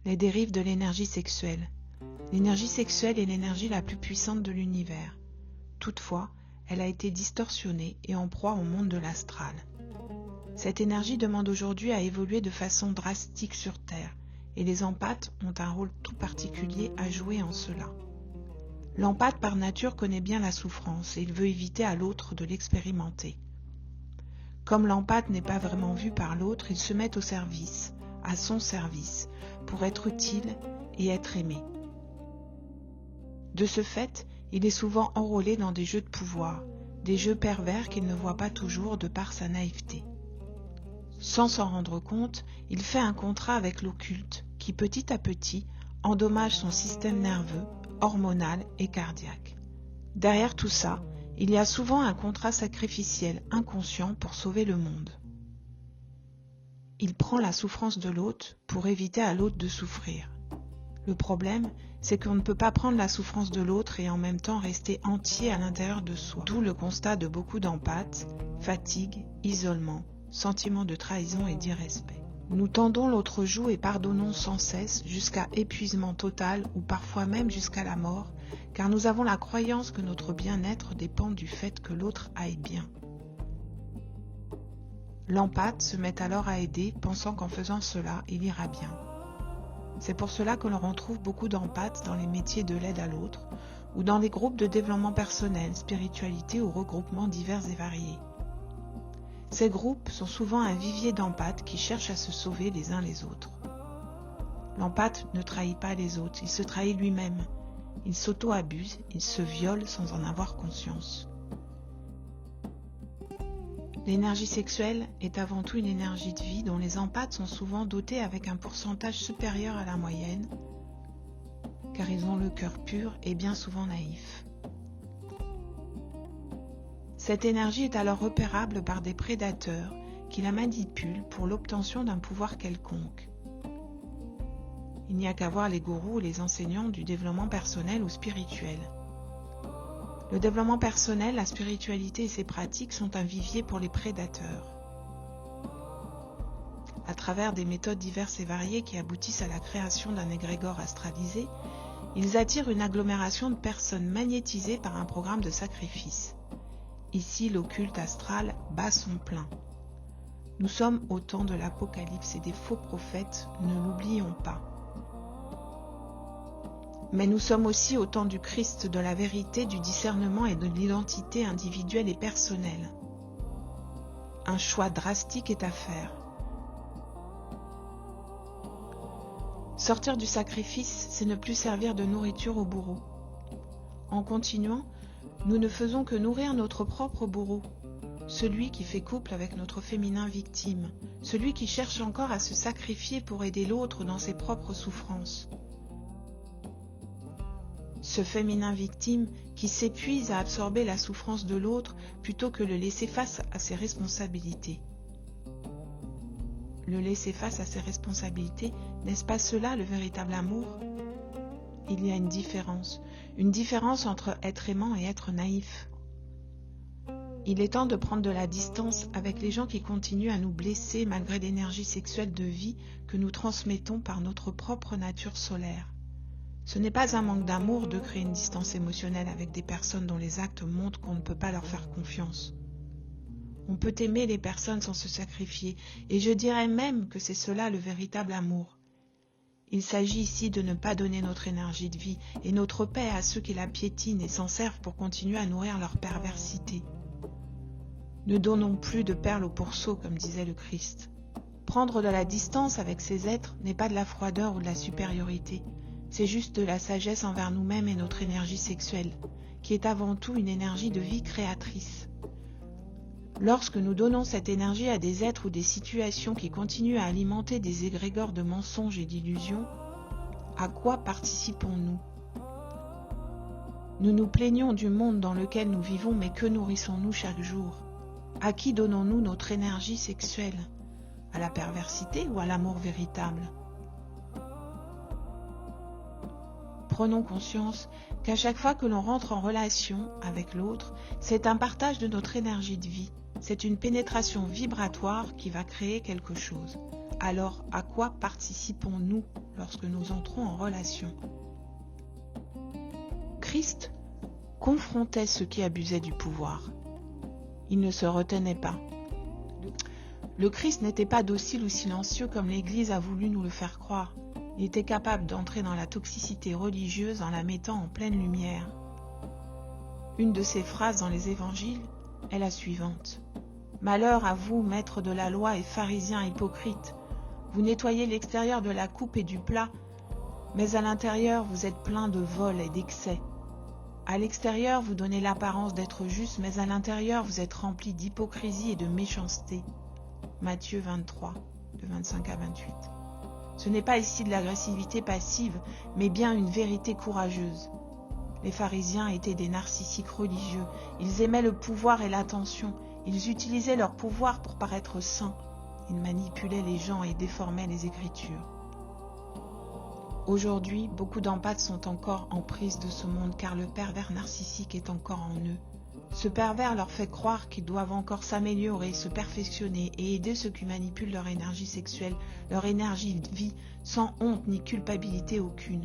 Les dérives de l'énergie sexuelle. L'énergie sexuelle est l'énergie la plus puissante de l'univers. Toutefois, elle a été distorsionnée et en proie au monde de l'astral. Cette énergie demande aujourd'hui à évoluer de façon drastique sur Terre, et les empathes ont un rôle tout particulier à jouer en cela. L'empathe par nature connaît bien la souffrance et il veut éviter à l'autre de l'expérimenter. Comme l'empathe n'est pas vraiment vu par l'autre, il se met au service, à son service, pour être utile et être aimé. De ce fait, il est souvent enrôlé dans des jeux de pouvoir, des jeux pervers qu'il ne voit pas toujours de par sa naïveté. Sans s'en rendre compte, il fait un contrat avec l'occulte qui petit à petit endommage son système nerveux, hormonal et cardiaque. Derrière tout ça, il y a souvent un contrat sacrificiel inconscient pour sauver le monde. Il prend la souffrance de l'autre pour éviter à l'autre de souffrir. Le problème, c'est qu'on ne peut pas prendre la souffrance de l'autre et en même temps rester entier à l'intérieur de soi. D'où le constat de beaucoup d'empathes, fatigue, isolement, sentiment de trahison et d'irrespect. Nous tendons l'autre joue et pardonnons sans cesse jusqu'à épuisement total ou parfois même jusqu'à la mort, car nous avons la croyance que notre bien-être dépend du fait que l'autre aille bien. L'empathe se met alors à aider, pensant qu'en faisant cela, il ira bien. C'est pour cela que l'on retrouve beaucoup d'empathes dans les métiers de l'aide à l'autre ou dans les groupes de développement personnel, spiritualité ou regroupements divers et variés. Ces groupes sont souvent un vivier d'empathes qui cherchent à se sauver les uns les autres. L'empathe ne trahit pas les autres, il se trahit lui-même. Il s'auto-abuse, il se viole sans en avoir conscience. L'énergie sexuelle est avant tout une énergie de vie dont les empathes sont souvent dotés avec un pourcentage supérieur à la moyenne, car ils ont le cœur pur et bien souvent naïf. Cette énergie est alors repérable par des prédateurs qui la manipulent pour l'obtention d'un pouvoir quelconque. Il n'y a qu'à voir les gourous ou les enseignants du développement personnel ou spirituel. Le développement personnel, la spiritualité et ses pratiques sont un vivier pour les prédateurs. À travers des méthodes diverses et variées qui aboutissent à la création d'un égrégore astralisé, ils attirent une agglomération de personnes magnétisées par un programme de sacrifice. Ici, l'occulte astral bat son plein. Nous sommes au temps de l'Apocalypse et des faux prophètes, ne l'oublions pas. Mais nous sommes aussi au temps du Christ, de la vérité, du discernement et de l'identité individuelle et personnelle. Un choix drastique est à faire. Sortir du sacrifice, c'est ne plus servir de nourriture au bourreau. En continuant, nous ne faisons que nourrir notre propre bourreau, celui qui fait couple avec notre féminin victime, celui qui cherche encore à se sacrifier pour aider l'autre dans ses propres souffrances. Ce féminin victime qui s'épuise à absorber la souffrance de l'autre plutôt que le laisser face à ses responsabilités. Le laisser face à ses responsabilités, n'est-ce pas cela le véritable amour ? Il y a une différence entre être aimant et être naïf. Il est temps de prendre de la distance avec les gens qui continuent à nous blesser malgré l'énergie sexuelle de vie que nous transmettons par notre propre nature solaire. Ce n'est pas un manque d'amour de créer une distance émotionnelle avec des personnes dont les actes montrent qu'on ne peut pas leur faire confiance. On peut aimer les personnes sans se sacrifier, et je dirais même que c'est cela le véritable amour. Il s'agit ici de ne pas donner notre énergie de vie et notre paix à ceux qui la piétinent et s'en servent pour continuer à nourrir leur perversité. Ne donnons plus de perles au pourceau, comme disait le Christ. Prendre de la distance avec ces êtres n'est pas de la froideur ou de la supériorité, c'est juste de la sagesse envers nous-mêmes et notre énergie sexuelle, qui est avant tout une énergie de vie créatrice. Lorsque nous donnons cette énergie à des êtres ou des situations qui continuent à alimenter des égrégores de mensonges et d'illusions, à quoi participons-nous ? Nous nous plaignons du monde dans lequel nous vivons, mais que nourrissons-nous chaque jour ? À qui donnons-nous notre énergie sexuelle ? À la perversité ou à l'amour véritable ? Prenons conscience qu'à chaque fois que l'on rentre en relation avec l'autre, c'est un partage de notre énergie de vie. C'est une pénétration vibratoire qui va créer quelque chose. alors à quoi participons-nous lorsque nous entrons en relation? Christ confrontait ceux qui abusaient du pouvoir. Il ne se retenait pas. Le Christ n'était pas docile ou silencieux comme l'Église a voulu nous le faire croire. Il était capable d'entrer dans la toxicité religieuse en la mettant en pleine lumière. Une de ses phrases dans les évangiles est la suivante. « Malheur à vous, maîtres de la loi et pharisiens hypocrites, vous nettoyez l'extérieur de la coupe et du plat, mais à l'intérieur vous êtes pleins de vol et d'excès. À l'extérieur vous donnez l'apparence d'être juste, mais à l'intérieur vous êtes remplis d'hypocrisie et de méchanceté. » Matthieu 23, de 25 à 28. Ce n'est pas ici de l'agressivité passive, mais bien une vérité courageuse. Les pharisiens étaient des narcissiques religieux. Ils aimaient le pouvoir et l'attention. Ils utilisaient leur pouvoir pour paraître saints. Ils manipulaient les gens et déformaient les Écritures. Aujourd'hui, beaucoup d'empathes sont encore en prise de ce monde car le pervers narcissique est encore en eux. Ce pervers leur fait croire qu'ils doivent encore s'améliorer, se perfectionner et aider ceux qui manipulent leur énergie sexuelle, leur énergie de vie, sans honte ni culpabilité aucune.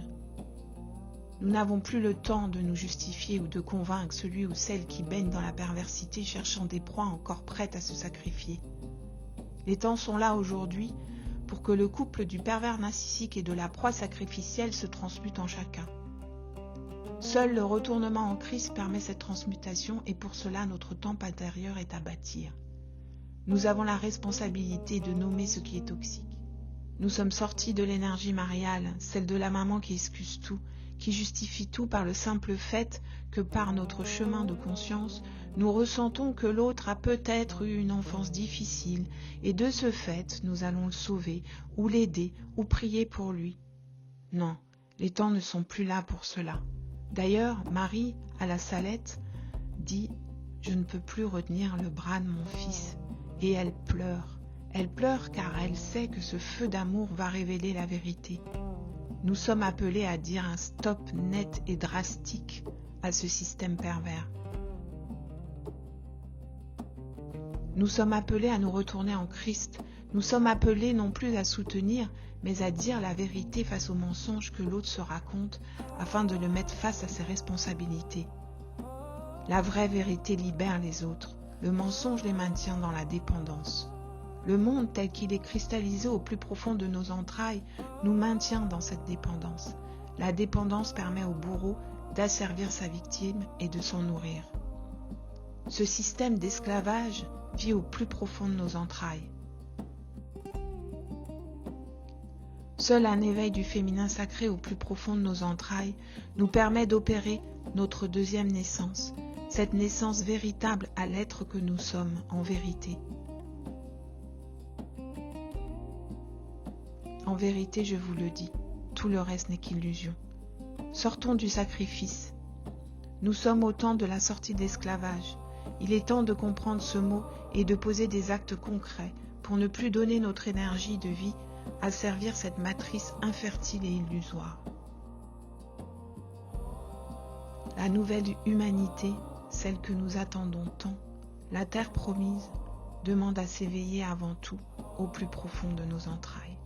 Nous n'avons plus le temps de nous justifier ou de convaincre celui ou celle qui baigne dans la perversité cherchant des proies encore prêtes à se sacrifier. Les temps sont là aujourd'hui pour que le couple du pervers narcissique et de la proie sacrificielle se transmute en chacun. Seul le retournement en Christ permet cette transmutation et pour cela notre temple intérieur est à bâtir. Nous avons la responsabilité de nommer ce qui est toxique. Nous sommes sortis de l'énergie mariale, celle de la maman qui excuse tout, qui justifie tout par le simple fait que par notre chemin de conscience, nous ressentons que l'autre a peut-être eu une enfance difficile et de ce fait, nous allons le sauver ou l'aider ou prier pour lui. Non, les temps ne sont plus là pour cela. D'ailleurs, Marie, à la Salette, dit « Je ne peux plus retenir le bras de mon fils » et elle pleure. Elle pleure car elle sait que ce feu d'amour va révéler la vérité. Nous sommes appelés à dire un stop net et drastique à ce système pervers. Nous sommes appelés à nous retourner en Christ. Nous sommes appelés non plus à soutenir, mais à dire la vérité face aux mensonges que l'autre se raconte afin de le mettre face à ses responsabilités. La vraie vérité libère les autres. Le mensonge les maintient dans la dépendance. Le monde tel qu'il est cristallisé au plus profond de nos entrailles nous maintient dans cette dépendance. La dépendance permet au bourreau d'asservir sa victime et de s'en nourrir. Ce système d'esclavage vit au plus profond de nos entrailles. Seul un éveil du féminin sacré au plus profond de nos entrailles nous permet d'opérer notre deuxième naissance, cette naissance véritable à l'être que nous sommes en vérité. En vérité, je vous le dis, tout le reste n'est qu'illusion. Sortons du sacrifice. Nous sommes au temps de la sortie d'esclavage. Il est temps de comprendre ce mot et de poser des actes concrets pour ne plus donner notre énergie de vie à servir cette matrice infertile et illusoire. La nouvelle humanité, celle que nous attendons tant, la terre promise, demande à s'éveiller avant tout au plus profond de nos entrailles.